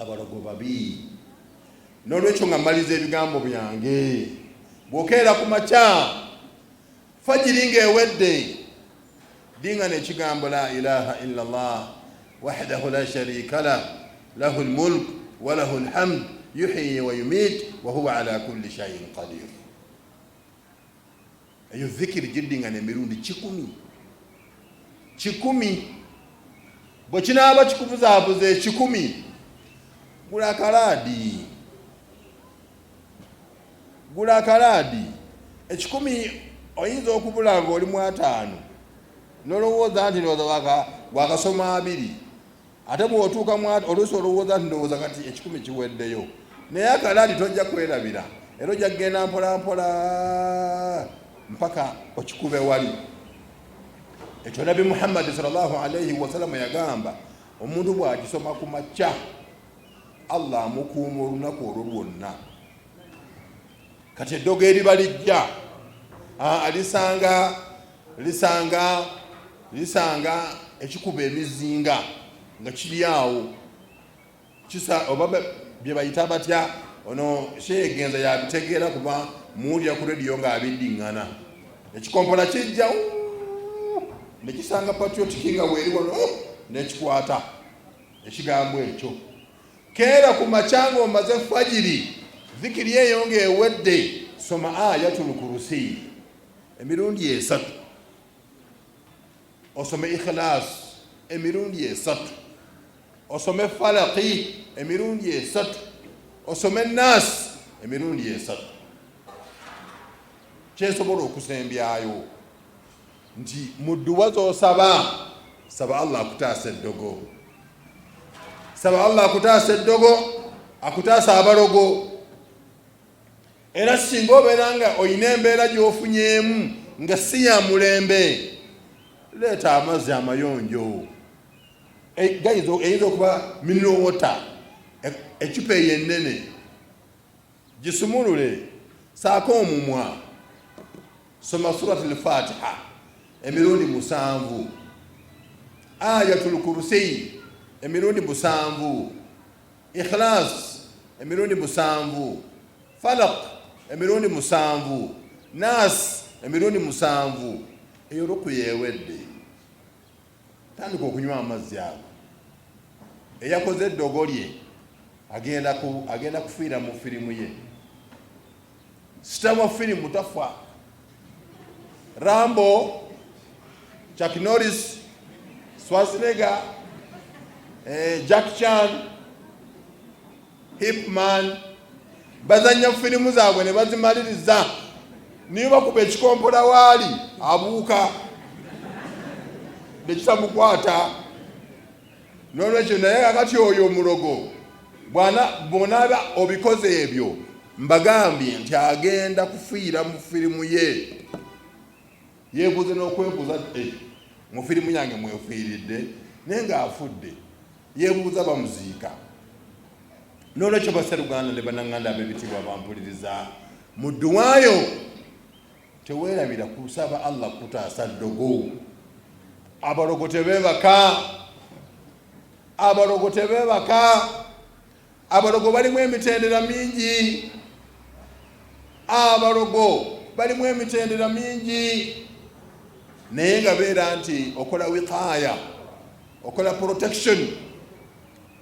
abalogo babi. Nolwekyo nga mmaliza ebigambo byange, bw'okeera ku makya fajiri ng'ewedde dinga n'ekigambo la ilaha illa Allah wahdahu la sharika lah lahul mulk wa lahul hamd yuhyi wa yumiit wa huwa ala kulli shay'in qadir. Eyo dhikiri giddinga n'emirundi 10 bwe kinaaba kikubuzaabuza 10 gula kalaadi 10 oyinza okubula ng'oli mu 5 nolowooza nti wakasoma 2 ate bw'otuuka oluusi olowooza nti ndowooza kati 10 kiweddeyo naye akalaadi tojja kwerabira era ojja kugenda mpola mpaka okikube wali. Ekyo Nabi Muhammad sallallahu alayhi wa sallam yagamba omuntu bw'agisoma ku makya Allah amukuuma olunaku olwo lwonna. Kati eddogo eriba lijja lisanga ekikuba emizinga nga kiri awo oba bye bayita batya ono sheegenza yabitegeera kuba muwulira ku rediyo ng'abiddiŋŋana ekikompola kijja nekisanga patriotic nga bweri wano nekikwata ekigambo ekyo. Keera ku makya ng'omaze fajiri dhikiri eyo ng'ewedde soma ayatul kursi emirundi 3, osome ikhlas emirundi 3, osome falaqi emirundi 3, osome nas emirundi 3. Kyesobola okusembyayo nti mu dduwa z'osaba saba Allah akutaasa eddogo, saba Allah akutaasa eddogo, akutaasa abalogo. Era singa obeera nga oyina embeera gy'ofunyeemu nga si ya mulembe, leeta amazzi amayonjo. Eyinza okuba mineral water, ecupa eyo ennene, gisumulule, saako omumwa, soma suratul Fatiha emirundi 7, ayatul kursi emirundi 7, ikhlas emirundi 7, falaq emirundi 7, nas emirundi 7. Eyo rukuya ewedde. Tandika okunywa amazzi ago. Eyakoze eddogo lye agenda kufiira mu firimu ye. Sitama firimu tafa. Rambo, Chuck Norris, Schwarzenegger, Jack Chan, Hipman, bazanya firimu zaabwe ne bazimaliriza. Niyo bakuba ekikompola waali abuuka nekitamukwata. Nolwekyo naye akati oyo omulogo bw'onaaba obikoze ebyo mbagambye nti agenda kufiira mu firimu ye. Yeebuuze n'okwebuuza mu firimu yange mwefiiridde naye ng'afudde, yeebuuza bamuziika. Nolwekyo basseruganda ne bannanganda ab'ebitiibwa bampuliriza, mu dduwaayo teweerabira kusaba Allah kutaasa ddogo. Abalogo tebeebaka, abalogo tebeebaka, abalogo balimu emitendera mingi, abalogo balimu emitendera mingi. Naye nga beera nti okola wiqaaya, okola protection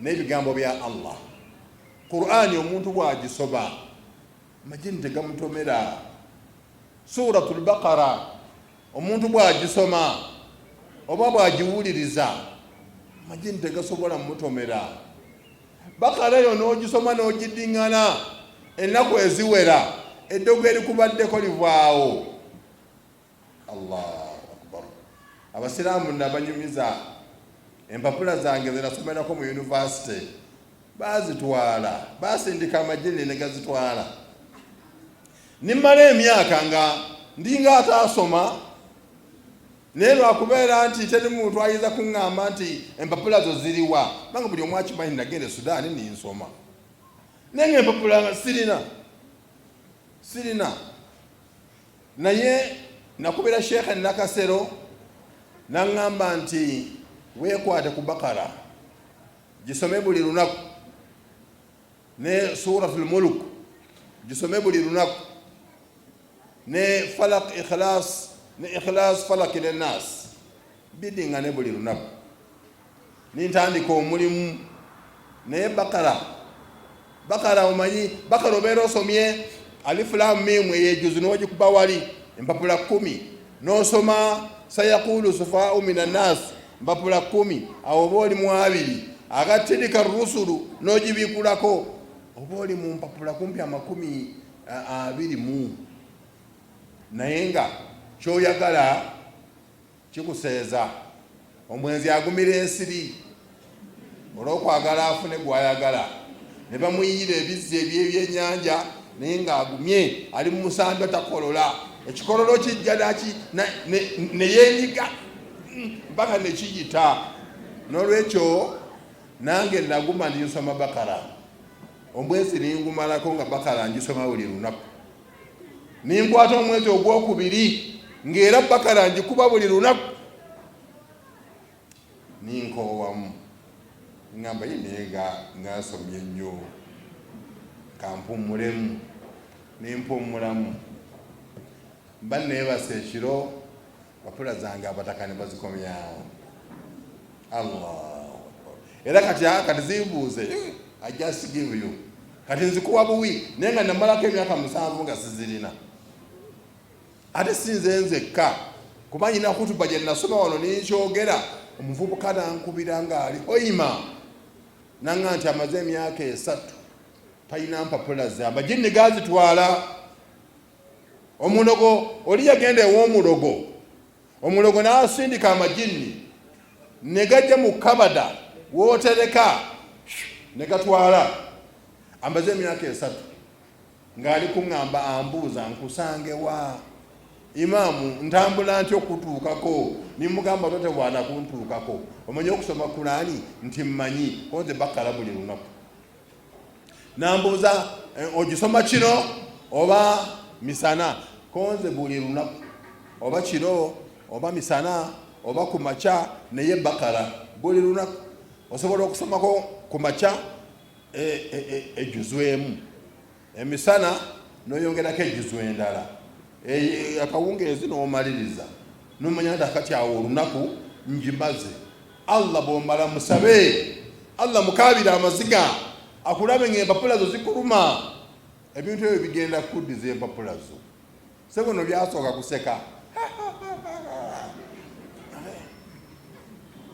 n'ebigambo bya Allah. Qur'ani omuntu bw'agisoba amagini tegamutomera. Suratul Baqara omuntu bw'agisoma oba bw'agiwuliriza amagini tegasobola mutomera. Baqara eyo n'ogisoma n'ogiddiŋŋana ennaku eziwera eddogo erikubaddeko livaawo. Allahu akbar. Abasiraamu nabanyumiza empapula zange ze nasomerako mu university bazitwala, basindika amagini ne gazitwala. Nimmala emyaka nga ndinga ataasoma naye lwakubeera nti teri muntu ayinza kuŋŋamba nti empapula zo ziriwa. Banga buli omu akimanyi nagenda e Sudaani ninsoma naye ng'empapula sirina. Naye nakubira Sheikh Nakasero naŋŋamba nti weekwate ku Bakara gisome buli lunaku ne suratul mulk gisome buli lunaku, ne falaq ikhlas falaq ne nas bidinga ne buli lunaku, nintandika omulimu naye bakara omanyi bakara obeera osomye alifu lam mim eyejuzu n'ogikuba wali empapula 10 n'osoma sayaqulu sufau minan nas empapula 10 awo oba oli mu 2 agatilika rusulu n'ogibikulako oba oli mu mpapula kumpi 20 naye nga kyoyagala kikuseeza omwenzi agumira ensiri olw'okwagala afune gwayagala, ne bamuyira ebizzi ebyebyennyanja naye ng'agumye ali mu musandwa takolola, ekikololo kijja neyenyiga mpaka nekiyita. N'olwekyo nange naguma ndinsoma bakara, omwezi ningumalako nga bakara ngisoma buli lunaku, ninkwata omwezi ogwokubiri ng'era bakara ngikuba buli lunaku, ninkoowamu ngamba yinenga ngasomye nnyo kampumulemu nimpumulamu mba neebasa ekiro wapula zange abataka ne bazikomyawo. Allah era kati zibuuze I just give you kati nzikuwa buwi naye nga namalako emyaka 7 nga sizirina, ate sinze nzekka kuba nyina kutuba gye nasoma wano ninkyogera omuvubuka nankubira ngaali oyima nanga nti amaze emyaka 3 talina mpapula ze amajini gazitwala. Omulogo oli yagenda ew'omulogo, omulogo n'asindika amajini ne gajja mu kabada wootereka ne gatwala. Amaze emyaka 3 ng'ali kuŋŋamba ambuuza nkusange wa Imamu ntambula ntyo okutuukako, nimugamba tote bwana kuntuukako, omanyi okusoma Kurani nti mmanyi konze bakala buli lunaku. Nambuuza ogisoma kiro oba misana, konze buli lunaku, oba kiro oba misana oba kumaca naye bakala buli lunaku. Osobola okusomako kumaca ejuzu emu, emisana noyongerako ejuzu endala, akawungeezi n'omaliriza n'omanya nti akati awo olunaku njimaze. Allah bw'omala musabe, Allah mukaabira amaziga akulabe ng'empapula zo zikuluma, ebintu ebyo bigenda kuddiza empapula zo. Sebono byasooka kuseka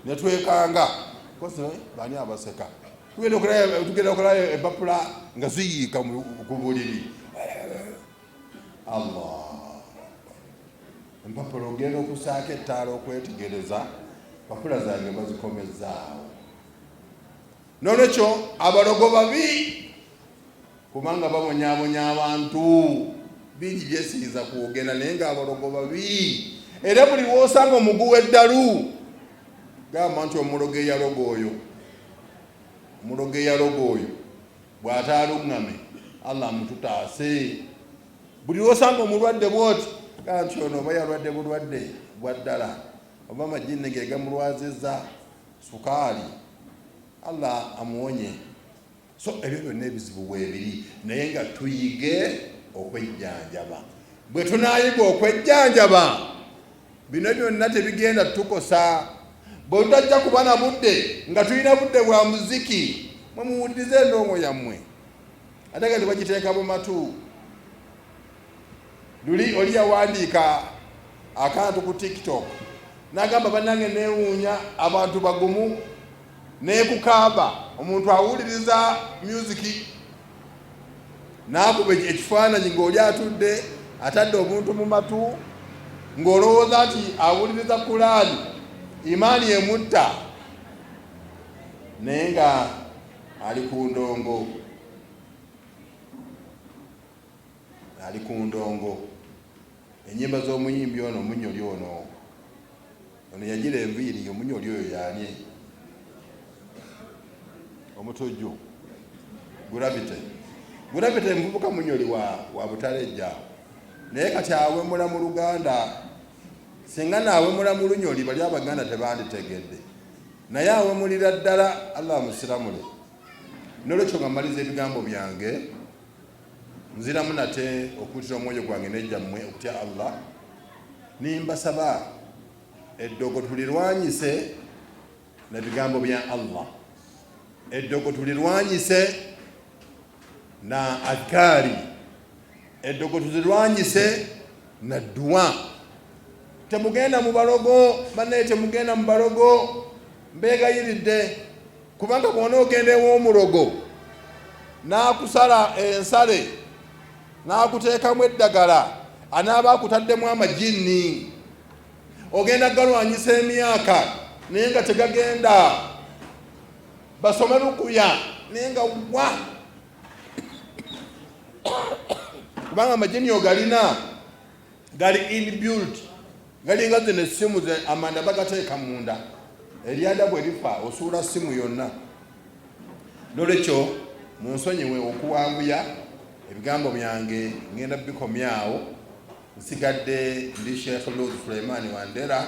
netwekanga kosi bani abaseka, tugenda okulaba empapula nga ziyiika ku buliri. Allah empapula ogenda okusaako ettaala okwetegereza, empapula zange bazikomezaawo. N'olwekyo abalogo babi kubanga babonyaabonya abantu, bingi byesiiza kwogera naye ng'abalogo babi. Era buli lw'osanga omuguwa eddalu gamba nti omulogo eyalogo oyo bw'ataaluŋŋame Allah mututaase. Buli lw'osanga omulwadde bw'oti gamba nti ono oba yalwadde bulwadde bwa ddala oba amajini ge gamulwazizza sukaali, Allah amuwonye. So ebyo byonna ebizibu bwebiri, naye nga tuyige okwejjanjaba. Bwe tunaayiga okwejjanjaba bino byonna tebigenda tukosa. Bwe tutajja kuba na budde nga tulina budde bwa muziki, mwe muwuddize endongo yammwe ate nga tebagiteeka mu matu. Luli oli yawandiika akantu ku TikTok n'agamba bannange neewuunya abantu bagumu neekukaaba, omuntu awuliriza musiki n'akuba ekifaananyi ng'oli atudde atadde omuntu mu matu ng'olowooza nti awuliriza Kurani, imaani emutta naye nga ali ku ndongo. Ennyimba z'omuyimbi ono omunyoli ono yagira enviiri, omunyoli oyo yaani omutujju Gravity muvubuka munyoli wa Butalejja, naye kati awemula mu Luganda. Singa naawemula mu lunyoli bali Abaganda tebanditegedde, naye awemulira ddala Allah musiramule. nolwekyo nga mmaliza ebigambo byange nziramu nate okuutira omwoyo gwange nejjammwe okutya Allah nimbasaba eddogo tulirwanyise na bigambo bya Allah, eddogo tulirwanyise na adhkari, eddogo tulirwanyise na dua. Temugenda mu balogo banne, temugenda mu balogo, mbegayiridde kubanga bwona ogenda ew'omulogo n'akusala ensale n'akuteekamu eddagala anaaba akutaddemu amajini, ogenda galwanyisa emyaka naye nga tegagenda, basome lukuya naye nga wa kubanga amajini ogalina gali inbuilt, galinga zino essimu amanda bagateeka munda, eryada bwe lifa osuula simu yonna. Nolwekyo munsonyiwe okuwanguya ebigambo byange, ngenda bikomyawo. Nsigadde ndi Sheikh Lut Sulaiman Wandera.